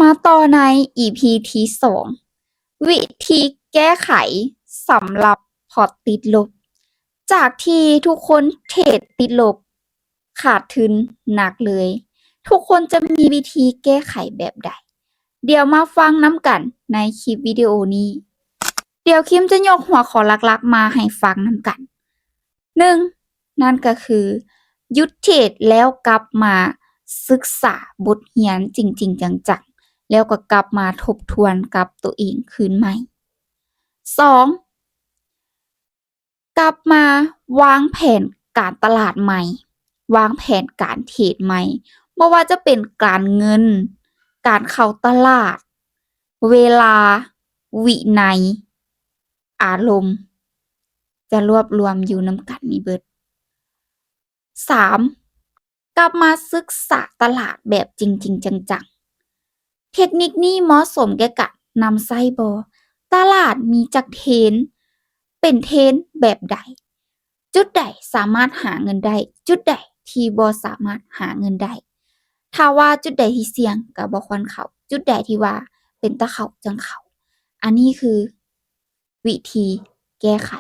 มาต่อใน EP ที่2วิธีแก้ไขสำหรับพอร์ตติดลบ จากที่ทุกคนเทรดติดลบ ขาดทุนหนักเลย ทุกคนจะมีวิธีแก้ไขแบบใด เดี๋ยวมาฟังนำกันในคลิปวิดีโอนี้ เดี๋ยวคิมจะยกหัวข้อหลักๆมาให้ฟังนำกัน 1. นั่นก็คือหยุดเทรดแล้วกลับมาศึกษาบทเรียนจริงๆจังๆแล้วก็กลับมาทบทวนกับตัวเองคืนใหม่ 2. กลับมาวางแผนการตลาดใหม่ วางแผนการเทรดใหม่บ่ว่าจะเป็นการเงิน การเข้าตลาด เวลา วินัย อารมณ์ จะรวบรวมอยู่นำกันนี้เบิด 3. กลับมาศึกษาตลาดแบบจริงๆจังๆ เทคนิคนี้เหมาะสมแก่การนำใช้บ่ ตลาดมีจักเทรนด์ เป็นเทรนด์แบบใด จุดใดสามารถหาเงินได้ จุดใดที่บ่สามารถหาเงินได้ ถ้าว่าจุดใดที่เสี่ยงก็บ่ควรเข้า จุดใดที่ว่าเป็นตาเข้าจั่งเข้า อันนี้คือวิธีแก้ไข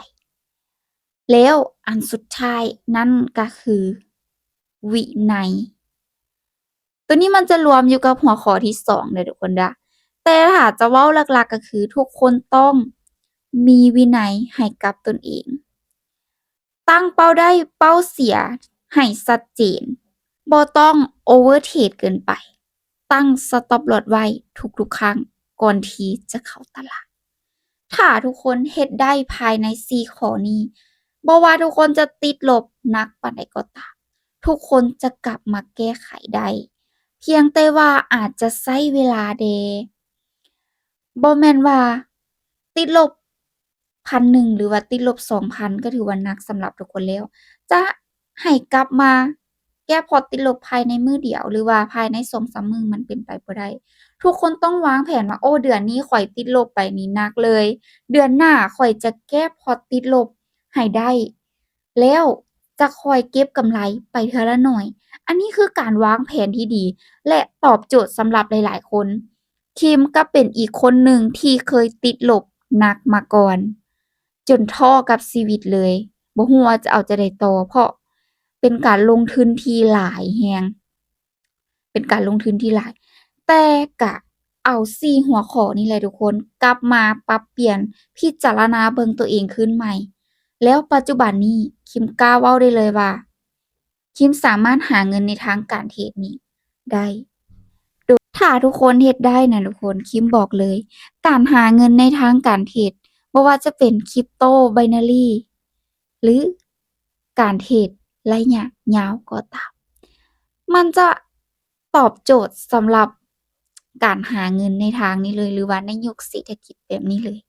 แล้วอันสุดท้ายนั่นก็คือวินัย ตัวนี้มันจะรวมอยู่กับหัวข้อที่2เด้อทุกคนเด้อ แต่ถ้าจะเว้าหลักๆก็คือทุกคนต้องมีวินัยให้กับตนเอง ตั้งเป้าได้เป้าเสียให้ชัดเจน บ่ต้องโอเวอร์เทรดเกินไป ตั้ง Stop Loss ไว้ทุกๆครั้งก่อนที่จะเข้าตลาด ถ้าทุกคนเฮ็ดได้ภายใน4ข้อนี้บ่ว่าทุกคนจะติดลบหนักปานใดก็ตาม ทุกคนจะกลับมาแก้ไขได้ เพียงแต่ว่าอาจจะใช้เวลาแหน่บ่แม่นว่าติดลบ 1,000 หรือว่าติดลบ 2,000 ก็ถือว่าหนักสำหรับทุกคนแล้ว จะให้กลับมาแก้พอร์ตติดลบภายในมื้อเดียวหรือว่าภายใน 2-3 มื้อมันเป็นไปบ่ได้ ทุกคนต้องวางแผนว่า โอ้ เดือนนี้ข้อยติดลบไปนี่หนักเลย เดือนหน้าข้อยจะแก้พอร์ตติดลบให้ได้ แล้วจะค่อยเก็บกำไรไปเทื่อละน้อย อันนี้คือการวางแผนที่ดี และตอบโจทย์สำหรับหลายๆคน คิมก็เป็นอีกคนหนึ่งที่เคยติดลบหนักมาก่อน จนท้อกับชีวิตเลยบ่ฮู้ว่าจะเอาจั่งใดต่อ เพราะเป็นการลงทุนที่หลายแรง เป็นการลงทุนที่หลาย แต่ก็เอา4หัวข้อนี้แหละทุกคนกลับมาปรับเปลี่ยนพิจารณาเบิ่งตัวเองคืนใหม่ แล้วปัจจุบันนี้คิมกล้าเว้าได้เลยว่า คิมสามารถหาเงินในทางการเทรดนี้ได้ ถ้าทุกคนเฮ็ดได้นะทุกคน คิมบอกเลย การหาเงินในทางการเทรดบ่ว่าจะเป็น Crypto Binary หรือการเทรดระยะยาวก็ตาม มันจะตอบโจทย์สำหรับการหาเงินในทางนี้เลย หรือว่าในยุคเศรษฐกิจแบบนี้เลย